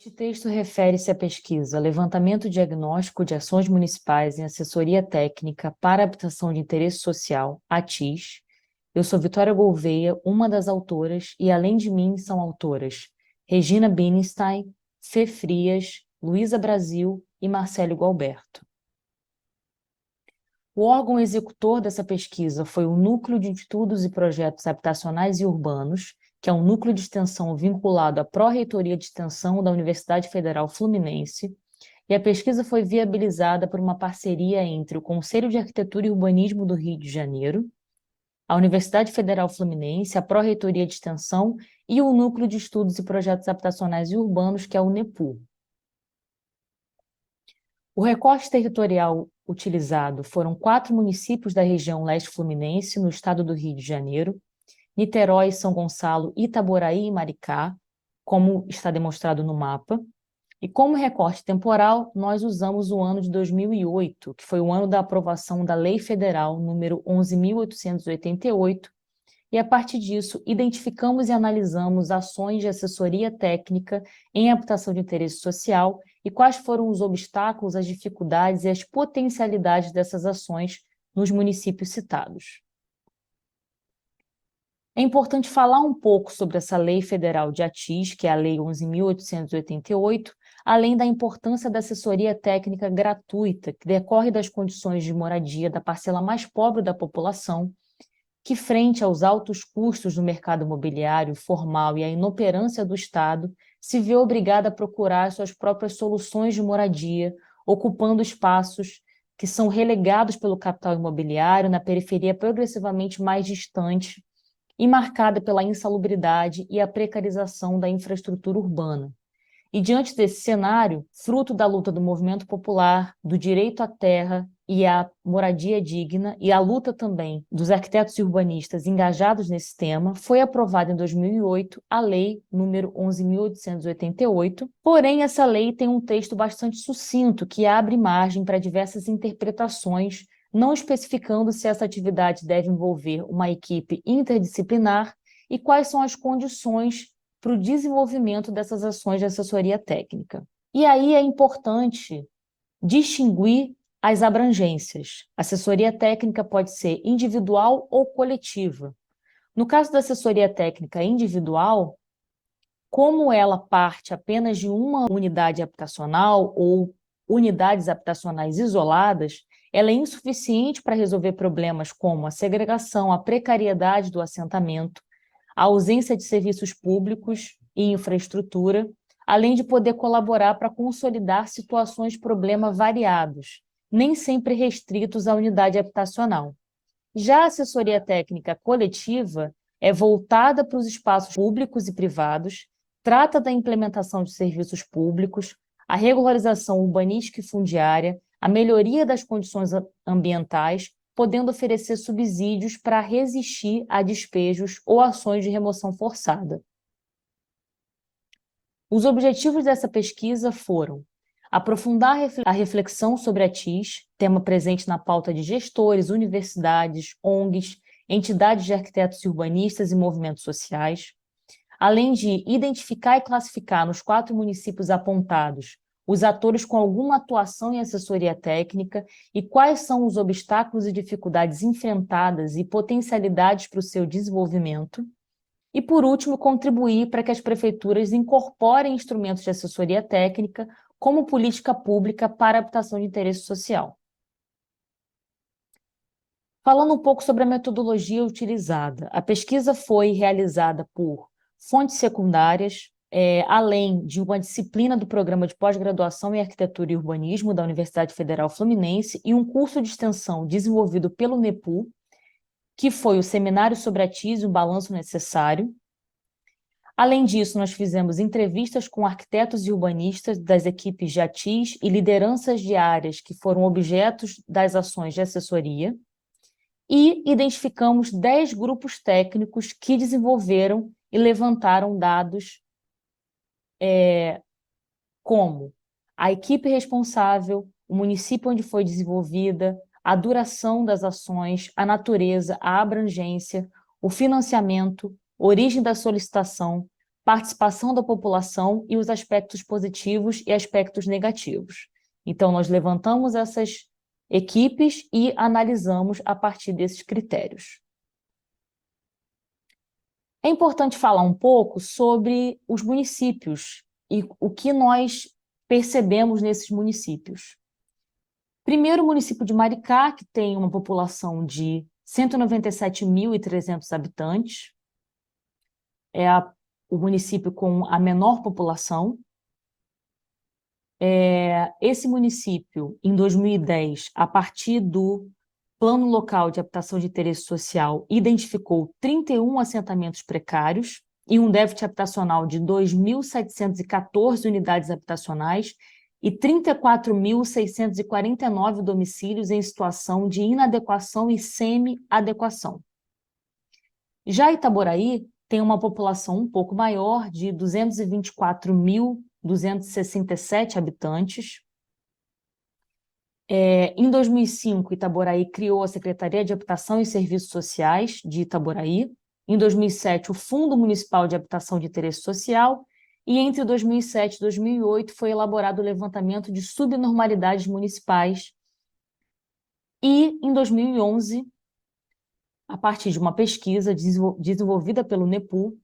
Este texto refere-se à pesquisa Levantamento Diagnóstico de Ações Municipais em Assessoria Técnica para Habitação de Interesse Social, ATIS. Eu sou Vitória Gouveia, uma das autoras, e além de mim são autoras Regina Bienenstein, Fê Frias, Luísa Brasil e Marcelo Gualberto. O órgão executor dessa pesquisa foi o Núcleo de Estudos e Projetos Habitacionais e Urbanos, que é um núcleo de extensão vinculado à Pró-Reitoria de Extensão da Universidade Federal Fluminense, e a pesquisa foi viabilizada por uma parceria entre o Conselho de Arquitetura e Urbanismo do Rio de Janeiro, a Universidade Federal Fluminense, a Pró-Reitoria de Extensão e o Núcleo de Estudos e Projetos Habitacionais e Urbanos, que é o NEPUR. O recorte territorial utilizado foram 4 municípios da região leste fluminense, no estado do Rio de Janeiro, Niterói, São Gonçalo, Itaboraí e Maricá, como está demonstrado no mapa. E como recorte temporal, nós usamos o ano de 2008, que foi o ano da aprovação da Lei Federal número 11.888, e a partir disso, identificamos e analisamos ações de assessoria técnica em habitação de interesse social e quais foram os obstáculos, as dificuldades e as potencialidades dessas ações nos municípios citados. É importante falar um pouco sobre essa Lei Federal de ATIS, que é a Lei 11.888, além da importância da assessoria técnica gratuita, que decorre das condições de moradia da parcela mais pobre da população, que, frente aos altos custos do mercado imobiliário formal e à inoperância do Estado, se vê obrigada a procurar suas próprias soluções de moradia, ocupando espaços que são relegados pelo capital imobiliário na periferia progressivamente mais distante e marcada pela insalubridade e a precarização da infraestrutura urbana. E diante desse cenário, fruto da luta do movimento popular, do direito à terra e à moradia digna, e a luta também dos arquitetos e urbanistas engajados nesse tema, foi aprovada em 2008 a Lei número 11.888. Porém, essa lei tem um texto bastante sucinto que abre margem para diversas interpretações, não especificando se essa atividade deve envolver uma equipe interdisciplinar e quais são as condições para o desenvolvimento dessas ações de assessoria técnica. E aí é importante distinguir as abrangências. Assessoria técnica pode ser individual ou coletiva. No caso da assessoria técnica individual, como ela parte apenas de uma unidade habitacional ou unidades habitacionais isoladas, ela é insuficiente para resolver problemas como a segregação, a precariedade do assentamento, a ausência de serviços públicos e infraestrutura, além de poder colaborar para consolidar situações de problema variados, nem sempre restritos à unidade habitacional. Já a assessoria técnica coletiva é voltada para os espaços públicos e privados, trata da implementação de serviços públicos, a regularização urbanística e fundiária, a melhoria das condições ambientais, podendo oferecer subsídios para resistir a despejos ou ações de remoção forçada. Os objetivos dessa pesquisa foram aprofundar a reflexão sobre a TIS, tema presente na pauta de gestores, universidades, ONGs, entidades de arquitetos e urbanistas e movimentos sociais, além de identificar e classificar nos 4 municípios apontados os atores com alguma atuação em assessoria técnica e quais são os obstáculos e dificuldades enfrentadas e potencialidades para o seu desenvolvimento. E, por último, contribuir para que as prefeituras incorporem instrumentos de assessoria técnica como política pública para a habitação de interesse social. Falando um pouco sobre a metodologia utilizada, a pesquisa foi realizada por fontes secundárias, além de uma disciplina do Programa de Pós-Graduação em Arquitetura e Urbanismo da Universidade Federal Fluminense e um curso de extensão desenvolvido pelo NEPUR, que foi o Seminário sobre a TIS e o Balanço Necessário. Além disso, nós fizemos entrevistas com arquitetos e urbanistas das equipes de ATIS e lideranças de áreas que foram objetos das ações de assessoria e identificamos 10 grupos técnicos que desenvolveram e levantaram dados como a equipe responsável, o município onde foi desenvolvida, a duração das ações, a natureza, a abrangência, o financiamento, origem da solicitação, participação da população e os aspectos positivos e aspectos negativos. Então, nós levantamos essas equipes e analisamos a partir desses critérios. É importante falar um pouco sobre os municípios e o que nós percebemos nesses municípios. Primeiro, o município de Maricá, que tem uma população de 197.300 habitantes, é o município com a menor população. Esse município, em 2010, a partir do Plano Local de Habitação de Interesse Social, identificou 31 assentamentos precários e um déficit habitacional de 2.714 unidades habitacionais e 34.649 domicílios em situação de inadequação e semi-adequação. Já Itaboraí tem uma população um pouco maior, de 224.267 habitantes. Em 2005, Itaboraí criou a Secretaria de Habitação e Serviços Sociais de Itaboraí. Em 2007, o Fundo Municipal de Habitação de Interesse Social. E entre 2007 e 2008 foi elaborado o levantamento de subnormalidades municipais. E em 2011, a partir de uma pesquisa desenvolvida pelo NEPU,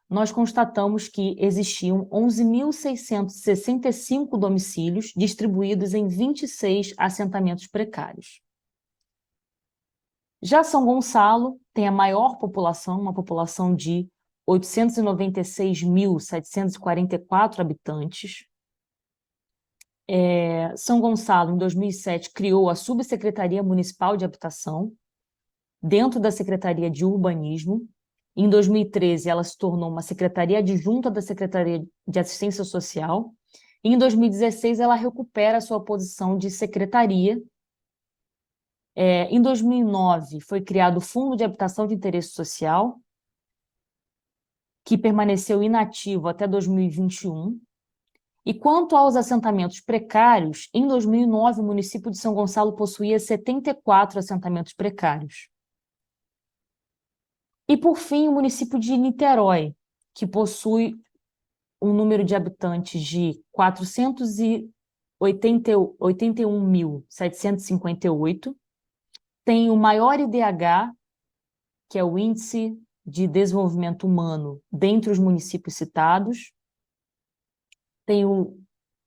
nós constatamos que existiam 11.665 domicílios distribuídos em 26 assentamentos precários. Já São Gonçalo tem a maior população, uma população de 896.744 habitantes. São Gonçalo, em 2007, criou a Subsecretaria Municipal de Habitação, dentro da Secretaria de Urbanismo. Em 2013, ela se tornou uma secretaria adjunta da Secretaria de Assistência Social. E em 2016, ela recupera a sua posição de secretaria. Em 2009, foi criado o Fundo de Habitação de Interesse Social, que permaneceu inativo até 2021. E quanto aos assentamentos precários, em 2009, o município de São Gonçalo possuía 74 assentamentos precários. E, por fim, o município de Niterói, que possui um número de habitantes de 481.758, tem o maior IDH, que é o Índice de Desenvolvimento Humano, dentre os municípios citados, tem o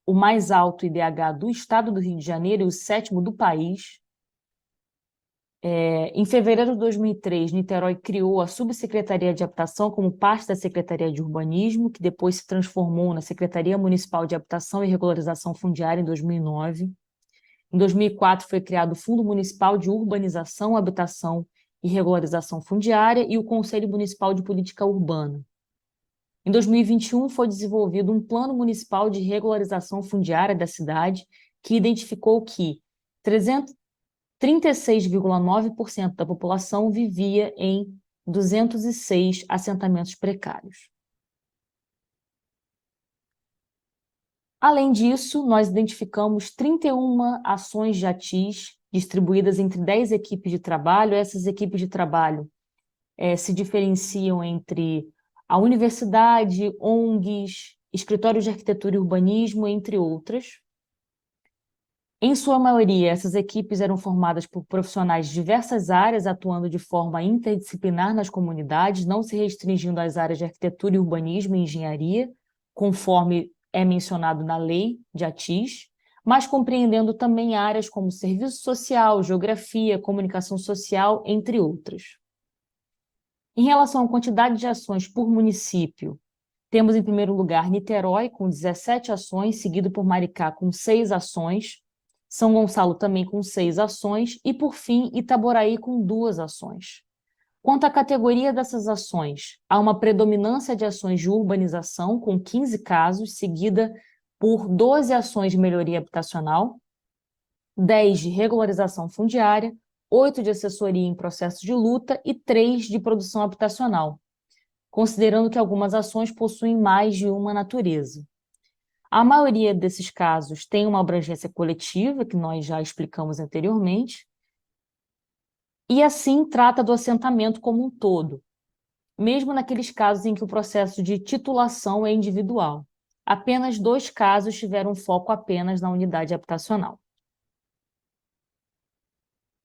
mais alto IDH do estado do Rio de Janeiro e o 7º do país. Em fevereiro de 2003, Niterói criou a Subsecretaria de Habitação como parte da Secretaria de Urbanismo, que depois se transformou na Secretaria Municipal de Habitação e Regularização Fundiária em 2009. Em 2004, foi criado o Fundo Municipal de Urbanização, Habitação e Regularização Fundiária e o Conselho Municipal de Política Urbana. Em 2021, foi desenvolvido um Plano Municipal de Regularização Fundiária da cidade, que identificou que 36,9% da população vivia em 206 assentamentos precários. Além disso, nós identificamos 31 ações de ATIS distribuídas entre 10 equipes de trabalho. Essas equipes de trabalho se diferenciam entre a universidade, ONGs, escritórios de arquitetura e urbanismo, entre outras. Em sua maioria, essas equipes eram formadas por profissionais de diversas áreas, atuando de forma interdisciplinar nas comunidades, não se restringindo às áreas de arquitetura e urbanismo e engenharia, conforme é mencionado na lei de ATIS, mas compreendendo também áreas como serviço social, geografia, comunicação social, entre outras. Em relação à quantidade de ações por município, temos em primeiro lugar Niterói, com 17 ações, seguido por Maricá, com 6 ações, São Gonçalo também com 6 ações e, por fim, Itaboraí com 2 ações. Quanto à categoria dessas ações, há uma predominância de ações de urbanização, com 15 casos, seguida por 12 ações de melhoria habitacional, 10 de regularização fundiária, 8 de assessoria em processos de luta e 3 de produção habitacional, considerando que algumas ações possuem mais de uma natureza. A maioria desses casos tem uma abrangência coletiva, que nós já explicamos anteriormente, e assim trata do assentamento como um todo. mesmo naqueles casos em que o processo de titulação é individual. Apenas 2 casos tiveram foco apenas na unidade habitacional.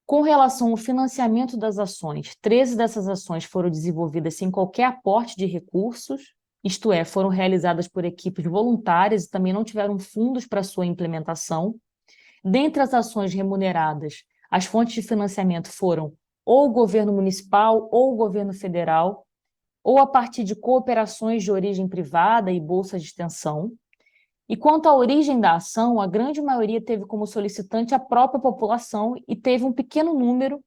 Com relação ao financiamento das ações, 13 dessas ações foram desenvolvidas sem qualquer aporte de recursos, isto é, foram realizadas por equipes voluntárias e também não tiveram fundos para sua implementação. Dentre as ações remuneradas, as fontes de financiamento foram ou o governo municipal ou o governo federal, ou a partir de cooperações de origem privada e bolsas de extensão. E quanto à origem da ação, a grande maioria teve como solicitante a própria população e teve um pequeno número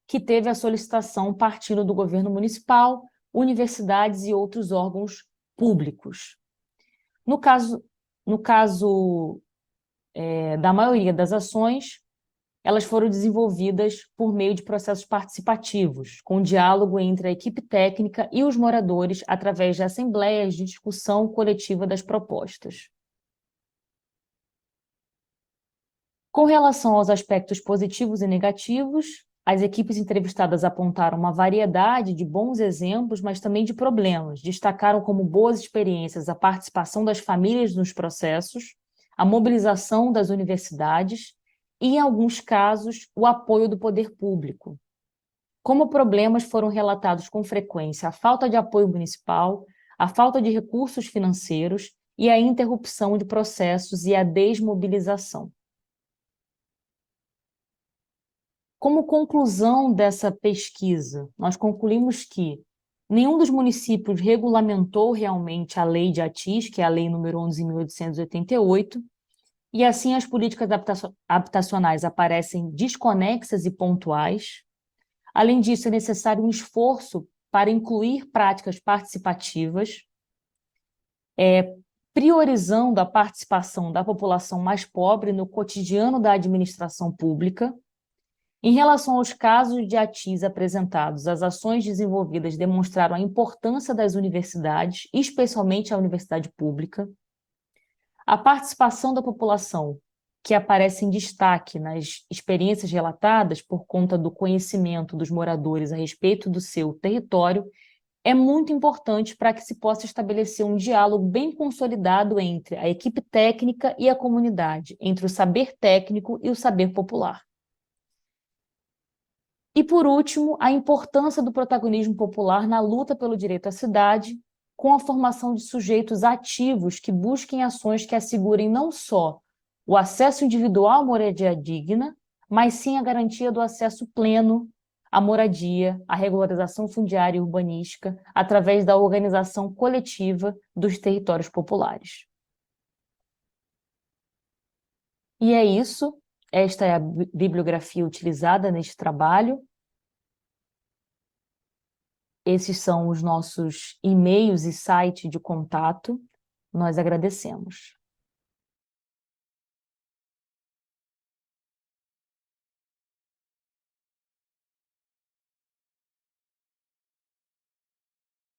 que teve a solicitação partindo do governo municipal, universidades e outros órgãos públicos. No caso da maioria das ações, elas foram desenvolvidas por meio de processos participativos, com diálogo entre a equipe técnica e os moradores através de assembleias de discussão coletiva das propostas. Com relação aos aspectos positivos e negativos, as equipes entrevistadas apontaram uma variedade de bons exemplos, mas também de problemas. Destacaram como boas experiências a participação das famílias nos processos, a mobilização das universidades e, em alguns casos, o apoio do poder público. Como problemas foram relatados com frequência a falta de apoio municipal, a falta de recursos financeiros e a interrupção de processos e a desmobilização. Como conclusão dessa pesquisa, nós concluímos que nenhum dos municípios regulamentou realmente a lei de ATIS, que é a lei número 11.888, e assim as políticas habitacionais aparecem desconexas e pontuais. Além disso, é necessário um esforço para incluir práticas participativas, priorizando a participação da população mais pobre no cotidiano da administração pública. Em relação aos casos de ATIS apresentados, as ações desenvolvidas demonstraram a importância das universidades, especialmente a universidade pública. A participação da população, que aparece em destaque nas experiências relatadas por conta do conhecimento dos moradores a respeito do seu território, é muito importante para que se possa estabelecer um diálogo bem consolidado entre a equipe técnica e a comunidade, entre o saber técnico e o saber popular. E, por último, a importância do protagonismo popular na luta pelo direito à cidade, com a formação de sujeitos ativos que busquem ações que assegurem não só o acesso individual à moradia digna, mas sim a garantia do acesso pleno à moradia, à regularização fundiária e urbanística, através da organização coletiva dos territórios populares. E é isso. Esta é a bibliografia utilizada neste trabalho. Esses são os nossos e-mails e site de contato. Nós agradecemos.